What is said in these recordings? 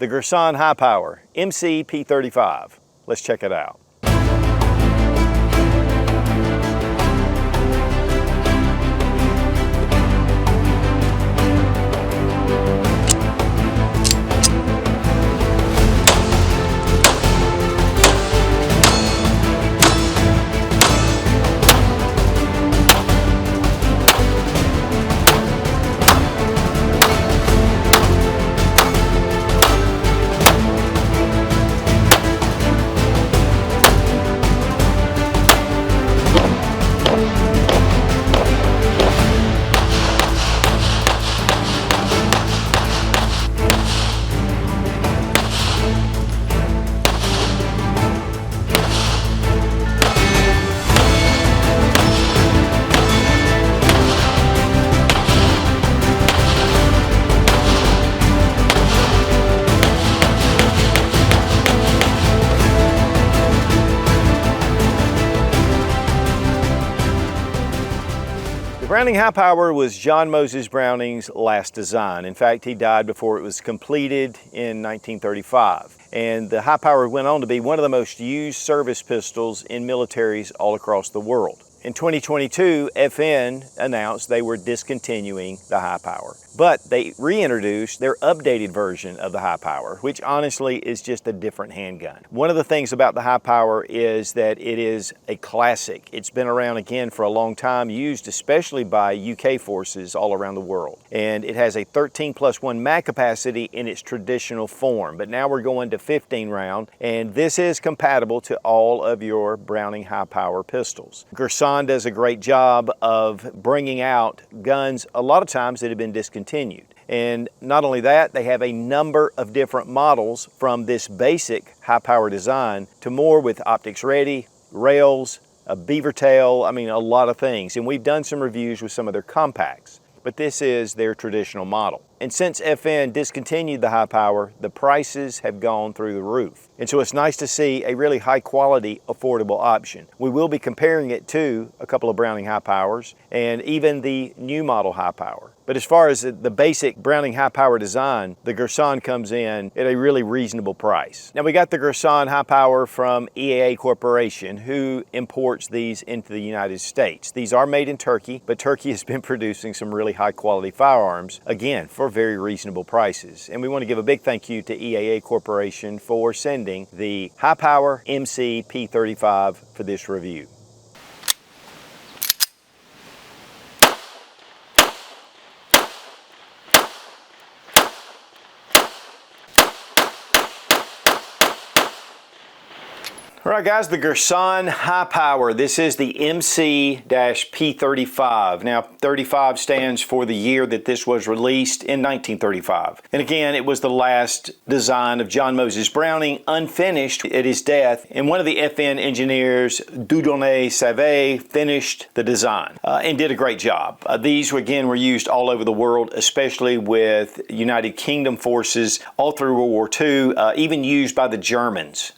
the Girsan High Power MC P35. Let's check it out. The Browning High Power was John Moses Browning's last design. In fact, he died before it was completed in 1935. And the High Power went on to be one of the most used service pistols in militaries all across the world. In 2022, FN announced they were discontinuing the High Power, but they reintroduced their updated version of the High Power, which honestly is just a different handgun. One of the things about the High Power is that it is a classic. It's been around again for a long time, used especially by UK forces all around the world. And it has a 13+1 mag capacity in its traditional form, but now we're going to 15 round, and this is compatible to all of your Browning High Power pistols. Girsan does a great job of bringing out guns a lot of times that have been discontinued. And not only that, they have a number of different models from this basic high power design to more with optics ready, rails, a beaver tail, I mean a lot of things. And we've done some reviews with some of their compacts, but this is their traditional model. And since FN discontinued the High Power, the prices have gone through the roof. And so it's nice to see a really high quality, affordable option. We will be comparing it to a couple of Browning High Powers and even the new model High Power. But as far as the basic Browning High Power design, the Girsan comes in at a really reasonable price. Now we got the Girsan High Power from EAA Corporation, who imports these into the United States. These are made in Turkey, but Turkey has been producing some really high quality firearms, again, for very reasonable prices. And we want to give a big thank you to EAA Corporation for sending the High Power MC P35 for this review. All right guys, the Girsan High Power. This is the MC-P35. Now 35 stands for the year that this was released in 1935. And again, it was the last design of John Moses Browning, unfinished at his death. And one of the FN engineers, Dieudonné Sauvé, finished the design and did a great job. These again were used all over the world, especially with United Kingdom forces all through World War II, even used by the Germans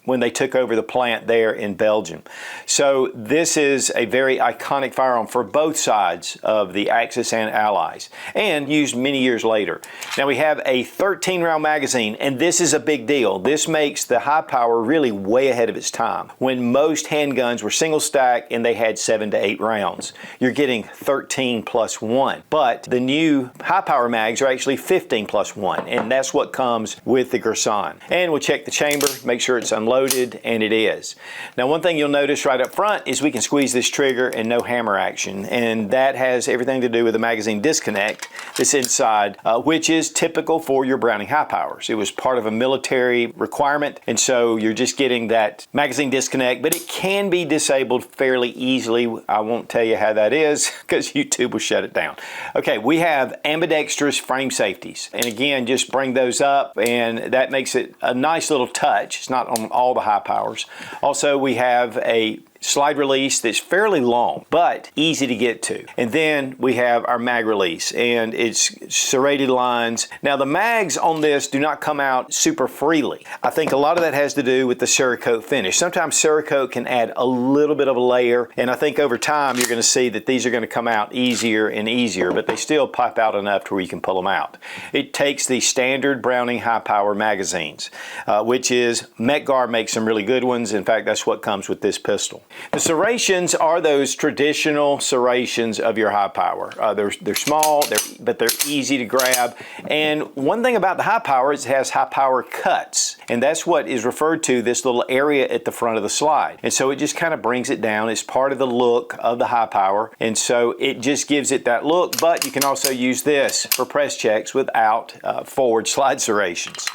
when they took over the plant there in Belgium. So this is a very iconic firearm for both sides of the Axis and Allies, and used many years later. Now we have a 13 round magazine, and this is a big deal. This makes the High Power really way ahead of its time. When most handguns were single stack and they had 7 to 8 rounds, you're getting 13+1. But the new High Power mags are actually 15+1, and that's what comes with the Girsan. And we'll check the chamber, make sure it's unloaded, and it is. Now one thing you'll notice right up front is we can squeeze this trigger and no hammer action, and that has everything to do with the magazine disconnect that's inside, which is typical for your Browning High Powers. It was part of a military requirement, and so you're just getting that magazine disconnect, but it can be disabled fairly easily. I won't tell you how that is because YouTube will shut it down. Okay, we have ambidextrous frame safeties, and again, just bring those up, and that makes it a nice little touch. It's not on all the High Powers. Also, we have a slide release that's fairly long, but easy to get to. And then we have our mag release, and it's serrated lines. Now the mags on this do not come out super freely. I think a lot of that has to do with the Cerakote finish. Sometimes Cerakote can add a little bit of a layer, and I think over time you're going to see that these are going to come out easier and easier, but they still pop out enough to where you can pull them out. It takes the standard Browning high power magazines, which is Metgar makes some really good ones. In fact, that's what comes with this pistol. The serrations are those traditional serrations of your high power. They're small, but they're easy to grab. And one thing about the high power is it has high power cuts, and that's what is referred to this little area at the front of the slide. And so it just kind of brings it down. It's part of the look of the high power, and so it just gives it that look. But you can also use this for press checks without forward slide serrations.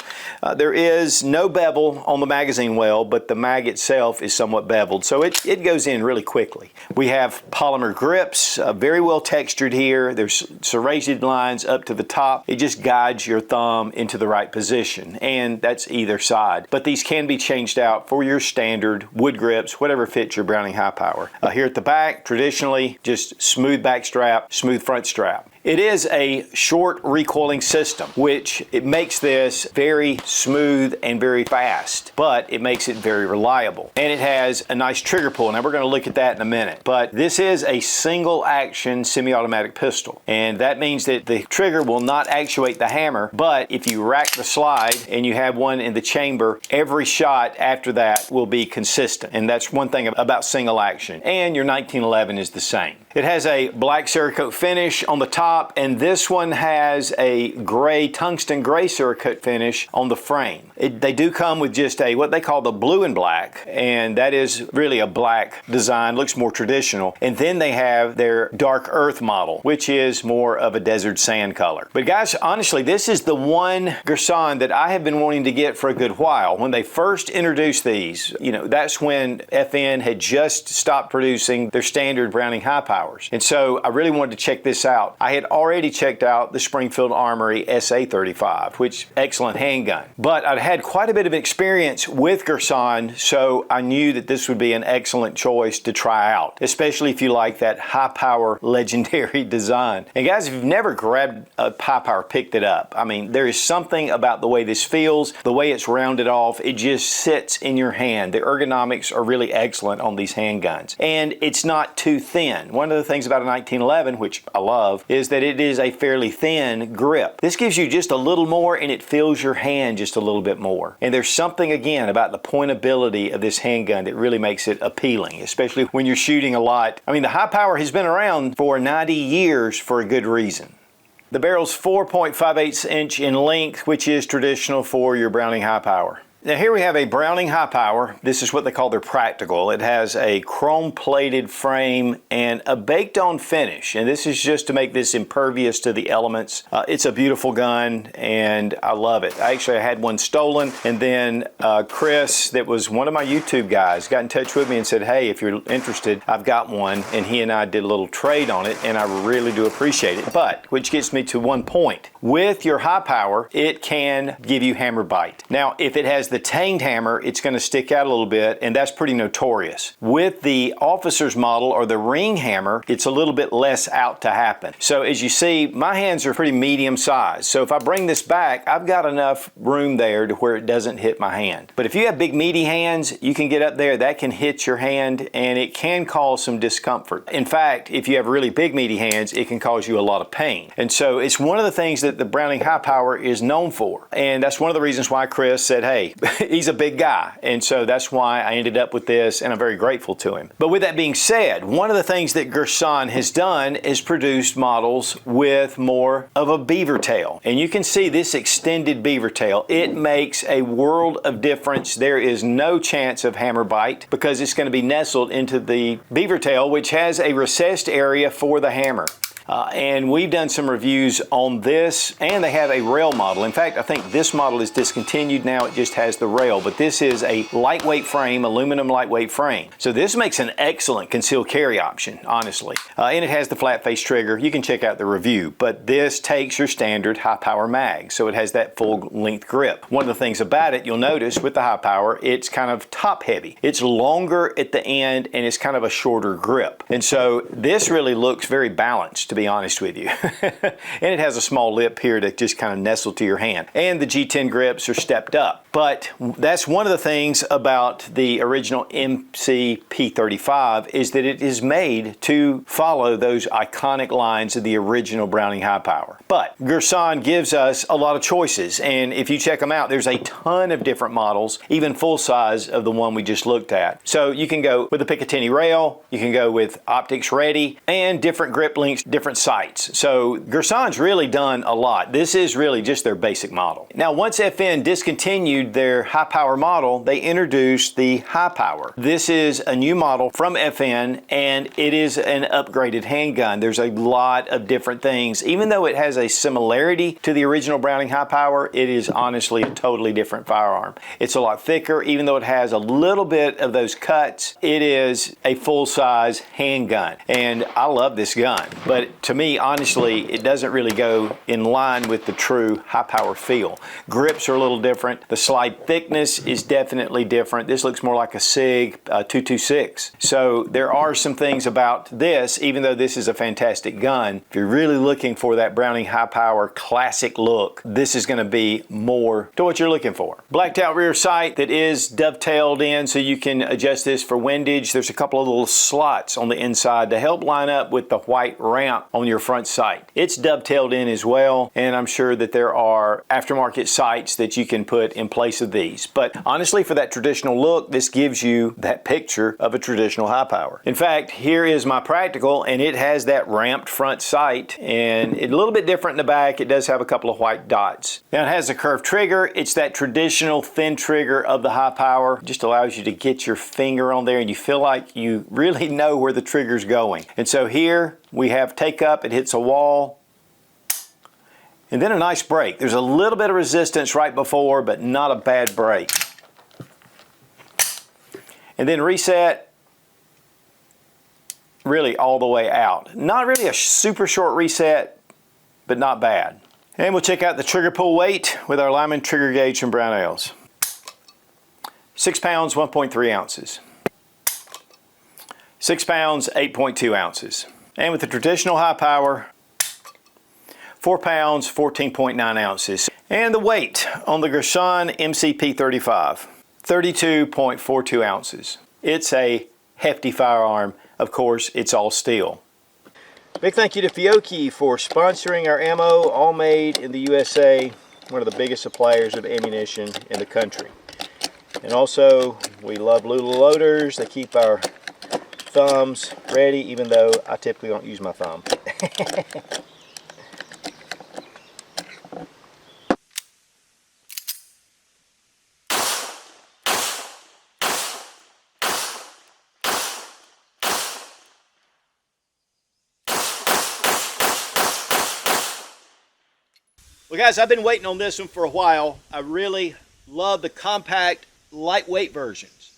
There is no bevel on the magazine well, but the mag itself is somewhat beveled, so it goes in really quickly. We have polymer grips, very well textured here. There's serrated lines up to the top. It just guides your thumb into the right position, and that's either side. But these can be changed out for your standard wood grips, whatever fits your Browning high power. Here at the back, traditionally, just smooth back strap, smooth front strap. It is a short recoiling system, which it makes this very smooth and very fast, but it makes it very reliable. And it has a nice trigger pull. Now we're going to look at that in a minute. But this is a single action semi-automatic pistol. And that means that the trigger will not actuate the hammer, but if you rack the slide and you have one in the chamber, every shot after that will be consistent. And that's one thing about single action. And your 1911 is the same. It has a black Cerakote finish on the top, and this one has a gray, tungsten gray Cerakote finish on the frame. They do come with just a what they call the blue and black, and that is really a black design, looks more traditional. And then they have their dark earth model, which is more of a desert sand color. But guys, honestly, this is the one Girsan that I have been wanting to get for a good while. When they first introduced these, that's when FN had just stopped producing their standard Browning high power. And so I really wanted to check this out. I had already checked out the Springfield Armory SA-35, which excellent handgun. But I'd had quite a bit of experience with Girsan, so I knew that this would be an excellent choice to try out, especially if you like that high power legendary design. And guys, if you've never grabbed a high power, picked it up, I mean, there is something about the way this feels, the way it's rounded off, it just sits in your hand. The ergonomics are really excellent on these handguns. And it's not too thin. One of the things about a 1911, which I love, is that it is a fairly thin grip. This gives you just a little more, and it fills your hand just a little bit more. And there's something, again, about the pointability of this handgun that really makes it appealing, especially when you're shooting a lot. I mean, the high power has been around for 90 years for a good reason. The barrel's 4.58 inch in length, which is traditional for your Browning high power. Now here we have a Browning high power. This is what they call their practical. It has a chrome plated frame and a baked on finish. And this is just to make this impervious to the elements. It's a beautiful gun and I love it. I had one stolen, and then Chris, that was one of my YouTube guys, got in touch with me and said, hey, if you're interested, I've got one. And he and I did a little trade on it, and I really do appreciate it. But, which gets me to one point. With your high power, it can give you hammer bite. Now, if it has the tanged hammer, it's going to stick out a little bit, and that's pretty notorious. With the officer's model or the ring hammer, it's a little bit less out to happen. So as you see, my hands are pretty medium size. So if I bring this back, I've got enough room there to where it doesn't hit my hand. But if you have big meaty hands, you can get up there, that can hit your hand, and it can cause some discomfort. In fact, if you have really big meaty hands, it can cause you a lot of pain. And so it's one of the things that the Browning high power is known for. And that's one of the reasons why Chris said, hey, he's a big guy, and so that's why I ended up with this, and I'm very grateful to him. But with that being said, one of the things that Girsan has done is produced models with more of a beaver tail. And you can see this extended beaver tail. It makes a world of difference. There is no chance of hammer bite because it's going to be nestled into the beaver tail, which has a recessed area for the hammer. And we've done some reviews on this, and they have a rail model. In fact, I think this model is discontinued now. It just has the rail, but this is a lightweight frame, aluminum lightweight frame. So this makes an excellent concealed carry option, honestly. And it has the flat face trigger. You can check out the review, but this takes your standard high power mag. So it has that full length grip. One of the things about it, you'll notice with the high power, it's kind of top heavy. It's longer at the end and it's kind of a shorter grip. And so this really looks very balanced, to be honest with you. And it has a small lip here to just kind of nestle to your hand. And the G10 grips are stepped up. But that's one of the things about the original MC P35 is that it is made to follow those iconic lines of the original Browning high power. But Girsan gives us a lot of choices, and if you check them out, there's a ton of different models, even full size of the one we just looked at. So you can go with the Picatinny rail, you can go with optics ready, and different grip lengths, different sights. So Girsan's really done a lot. This is really just their basic model. Now, once FN discontinued their high power model, they introduced the high power. This is a new model from FN, and it is an upgraded handgun. There's a lot of different things. Even though it has a similarity to the original Browning high power, it is honestly a totally different firearm. It's a lot thicker. Even though it has a little bit of those cuts, it is a full-size handgun. And I love this gun, but to me, honestly, it doesn't really go in line with the true high power feel. Grips are a little different. The slide thickness is definitely different. This looks more like a SIG 226. So there are some things about this, even though this is a fantastic gun, if you're really looking for that Browning high power classic look, this is going to be more to what you're looking for. Blacked out rear sight that is dovetailed in, so you can adjust this for windage. There's a couple of little slots on the inside to help line up with the white ramp on your front sight. It's dovetailed in as well, and I'm sure that there are aftermarket sights that you can put in place of these. But honestly, for that traditional look, this gives you that picture of a traditional high power. In fact, here is my practical, and it has that ramped front sight, and it's a little bit different in the back. It does have a couple of white dots. Now it has a curved trigger. It's that traditional thin trigger of the high power. Just allows you to get your finger on there and you feel like you really know where the trigger's going. And so here we have take up, it hits a wall, and then a nice break. There's a little bit of resistance right before, but not a bad break. And then reset, really all the way out. Not really a super short reset, but not bad. And we'll check out the trigger pull weight with our Lyman trigger gauge from Brownells. 6 pounds, 1.3 ounces. 6 pounds, 8.2 ounces. And with the traditional high power, 4 pounds, 14.9 ounces. And the weight on the Girsan MC P35, 32.42 ounces. It's a hefty firearm. Of course, it's all steel. Big thank you to Fiocchi for sponsoring our ammo, all made in the USA, one of the biggest suppliers of ammunition in the country. And also, we love Lula loaders. They keep our thumbs ready, even though I typically don't use my thumb. Well guys, I've been waiting on this one for a while. I really love the compact, lightweight versions.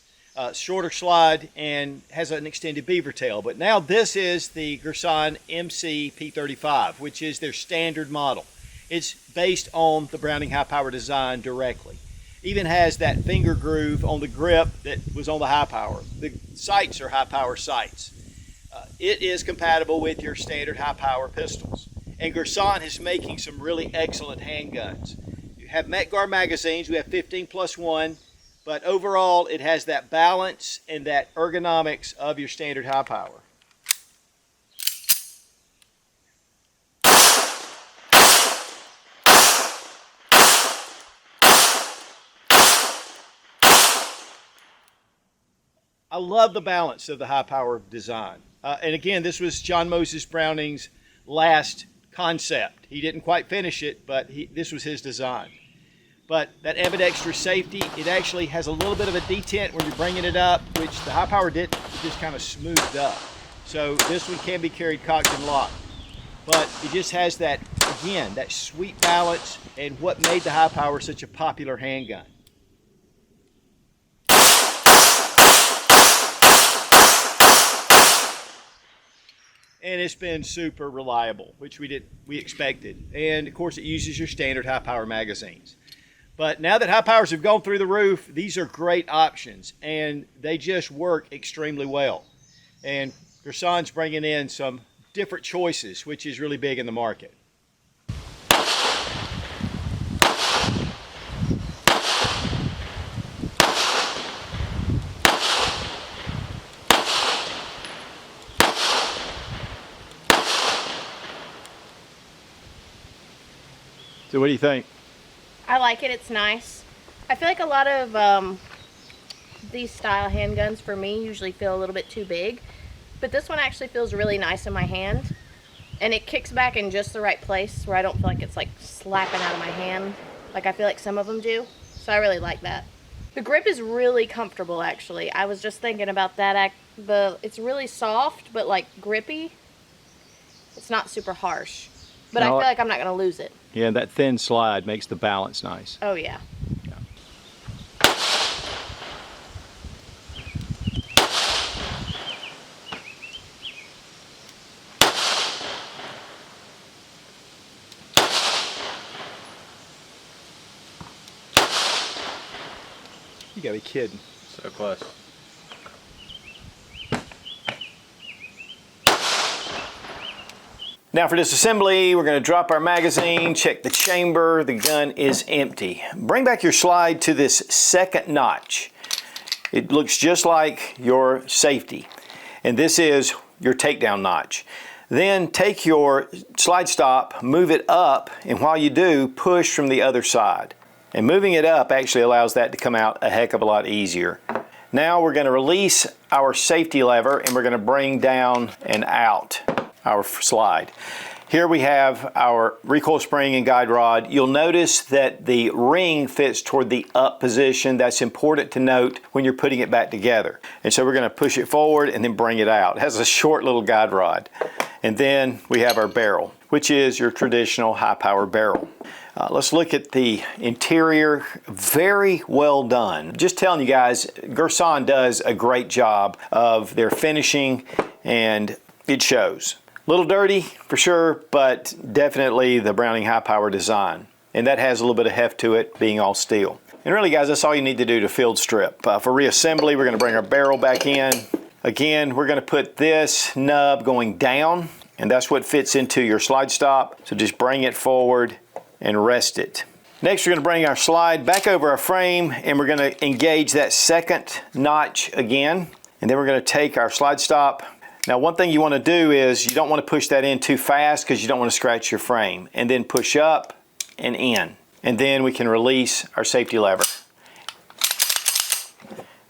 Shorter slide and has an extended beaver tail. But now this is the Girsan MC P35, which is their standard model. It's based on the Browning high power design directly. Even has that finger groove on the grip that was on the high power. The sights are high power sights. It is compatible with your standard high power pistols. And Girsan is making some really excellent handguns. You have Met-Guard magazines, we have 15+1, but overall it has that balance and that ergonomics of your standard high power. I love the balance of the high power design. And again, this was John Moses Browning's last concept. He didn't quite finish it, but this was his design. But that ambidextrous safety, it actually has a little bit of a detent when you're bringing it up, which the high power didn't. It just kind of smoothed up. So this one can be carried cocked and locked. but it just has that, again, that sweet balance and what made the high power such a popular handgun. And it's been super reliable, which we expected. And of course, it uses your standard high power magazines. But now that high powers have gone through the roof, these are great options, and they just work extremely well. And Girsan's bringing in some different choices, which is really big in the market. So what do you think? I like it. It's nice. I feel like a lot of these style handguns for me usually feel a little bit too big, but this one actually feels really nice in my hand, and it kicks back in just the right place where I don't feel like it's like slapping out of my hand like I feel like some of them do. So I really like that. The grip is really comfortable, actually. I was just thinking about that. It's really soft but like grippy. It's not super harsh, but I feel like I'm not going to lose it. Yeah, that thin slide makes the balance nice. Oh yeah. You gotta be kidding. So close. Now for disassembly, we're going to drop our magazine, check the chamber, the gun is empty. Bring back your slide to this second notch. It looks just like your safety, and this is your takedown notch. Then take your slide stop, move it up, and while you do, push from the other side. And moving it up actually allows that to come out a heck of a lot easier. Now we're going to release our safety lever, and we're going to bring down and out our slide. Here we have our recoil spring and guide rod. You'll notice that the ring fits toward the up position. That's important to note when you're putting it back together. And so we're going to push it forward and then bring it out. It has a short little guide rod. And then we have our barrel, which is your traditional high power barrel. Let's look at the interior. Very well done. Just telling you guys, Girsan does a great job of their finishing, and it shows. A little dirty for sure, but definitely the Browning high power design. And that has a little bit of heft to it, being all steel. And really guys, that's all you need to do to field strip. For reassembly, we're going to bring our barrel back in. Again, we're going to put this nub going down, and that's what fits into your slide stop. So just bring it forward and rest it. Next, we're going to bring our slide back over our frame, and we're going to engage that second notch again. And then we're going to take our slide stop. Now, one thing you want to do is you don't want to push that in too fast because you don't want to scratch your frame. And then push up and in. And then we can release our safety lever.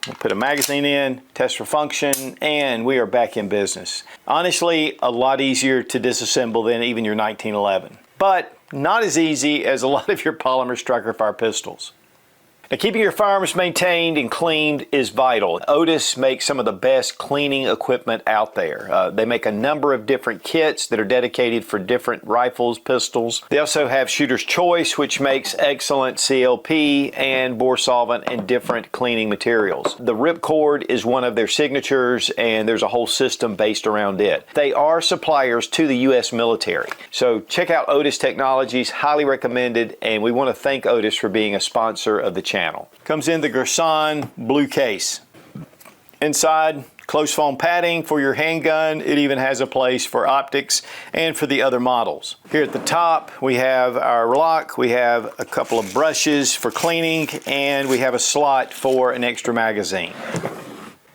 We'll put a magazine in, test for function, and we are back in business. Honestly, a lot easier to disassemble than even your 1911. But not as easy as a lot of your polymer striker fire pistols. Now, keeping your firearms maintained and cleaned is vital. Otis makes some of the best cleaning equipment out there. They make a number of different kits that are dedicated for different rifles, pistols. They also have Shooter's Choice, which makes excellent CLP and bore solvent and different cleaning materials. The Ripcord is one of their signatures, and there's a whole system based around it. They are suppliers to the U.S. military. So check out Otis Technologies, highly recommended, and we want to thank Otis for being a sponsor of the channel. Comes in the Girsan blue case. Inside, close foam padding for your handgun. It even has a place for optics and for the other models. Here at the top, we have our lock, we have a couple of brushes for cleaning, and we have a slot for an extra magazine.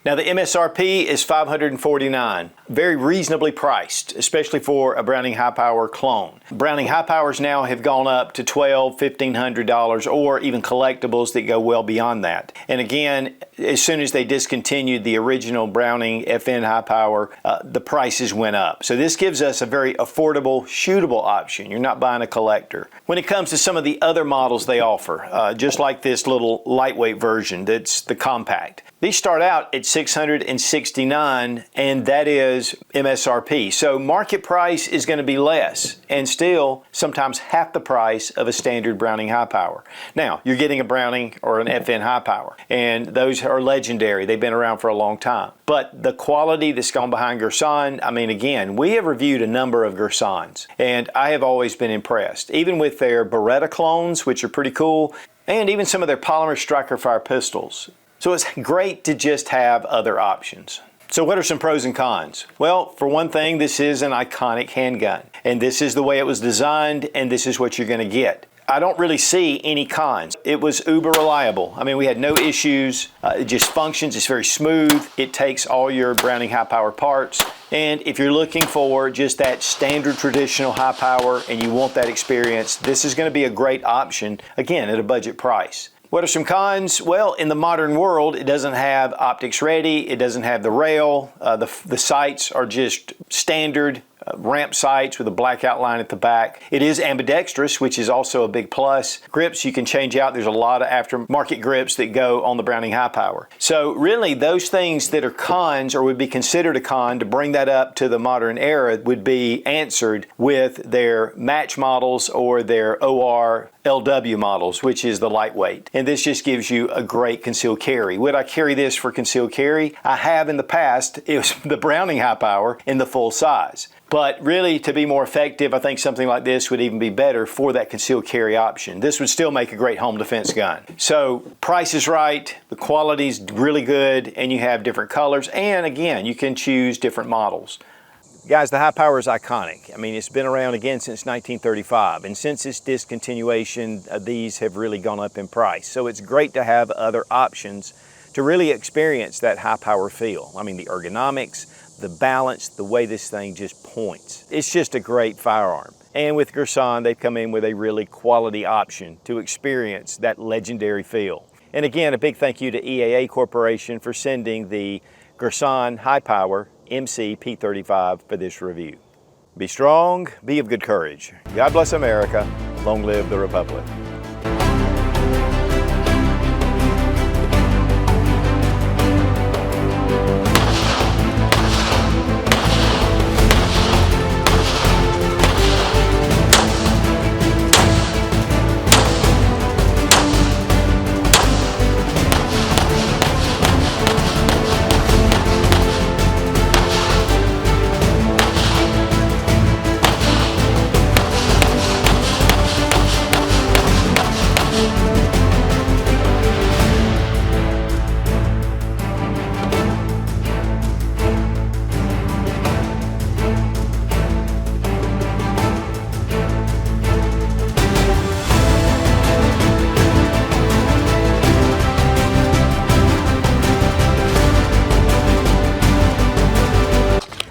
Now the MSRP is $549, very reasonably priced, especially for a Browning high power clone. Browning high powers now have gone up to $1,200, $1,500, or even collectibles that go well beyond that. And again, as soon as they discontinued the original Browning FN high power, the prices went up. So this gives us a very affordable, shootable option. You're not buying a collector. When it comes to some of the other models they offer, just like this little lightweight version that's the compact, these start out at $669, and that is MSRP. So market price is going to be less, and still sometimes half the price of a standard Browning high power. Now, you're getting a Browning or an FN high power, and those are legendary. They've been around for a long time. But the quality that's gone behind Girsan, I mean, again, we have reviewed a number of Girsans, and I have always been impressed, even with their Beretta clones, which are pretty cool, and even some of their polymer striker fire pistols. So it's great to just have other options. So what are some pros and cons? Well, for one thing, this is an iconic handgun, and this is the way it was designed, and this is what you're going to get. I don't really see any cons. It was uber reliable. I mean, we had no issues. It just functions. It's very smooth. It takes all your Browning high power parts. And if you're looking for just that standard traditional high power and you want that experience, this is going to be a great option, again, at a budget price. What are some cons? Well, in the modern world, it doesn't have optics ready. It doesn't have the rail. The sights are just standard ramp sights with a black outline at the back. It is ambidextrous, which is also a big plus. Grips you can change out. There's a lot of aftermarket grips that go on the Browning high power. So really those things that are cons or would be considered a con to bring that up to the modern era would be answered with their match models or their OR LW models, which is the lightweight. And this just gives you a great concealed carry. Would I carry this for concealed carry? I have in the past. It was the Browning high power in the full size. But really, to be more effective, I think something like this would even be better for that concealed carry option. This would still make a great home defense gun. So price is right, the quality's really good, and you have different colors. And again, you can choose different models. Guys, the high power is iconic. I mean, it's been around again since 1935, and since its discontinuation, these have really gone up in price. So it's great to have other options to really experience that high power feel. I mean, the ergonomics, the balance, the way this thing just points. It's just a great firearm. And with Girsan, they've come in with a really quality option to experience that legendary feel. And again, a big thank you to EAA Corporation for sending the Girsan High Power MC P35 for this review. Be strong, be of good courage. God bless America. Long live the Republic.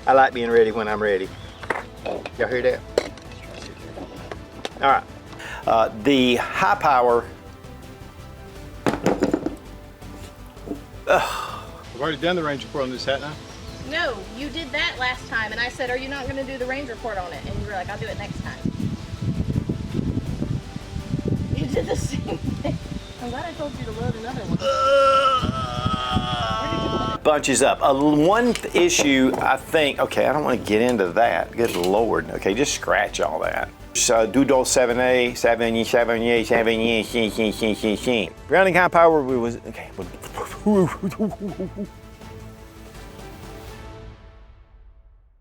I like being ready when I'm ready. Y'all hear that? All right. The high power. We've already done the range report on this hat now. No, you did that last time, and I said, are you not going to do the range report on it? And you were like, I'll do it next time. You did the same thing. I'm glad I told you to load another one. Where did you put it? Bunches up. One issue, I think, okay, I don't want to get into that. Good Lord. Okay, just scratch all that. So, Doodle 7A, 7E, 7E, 7E, Browning high power was, okay.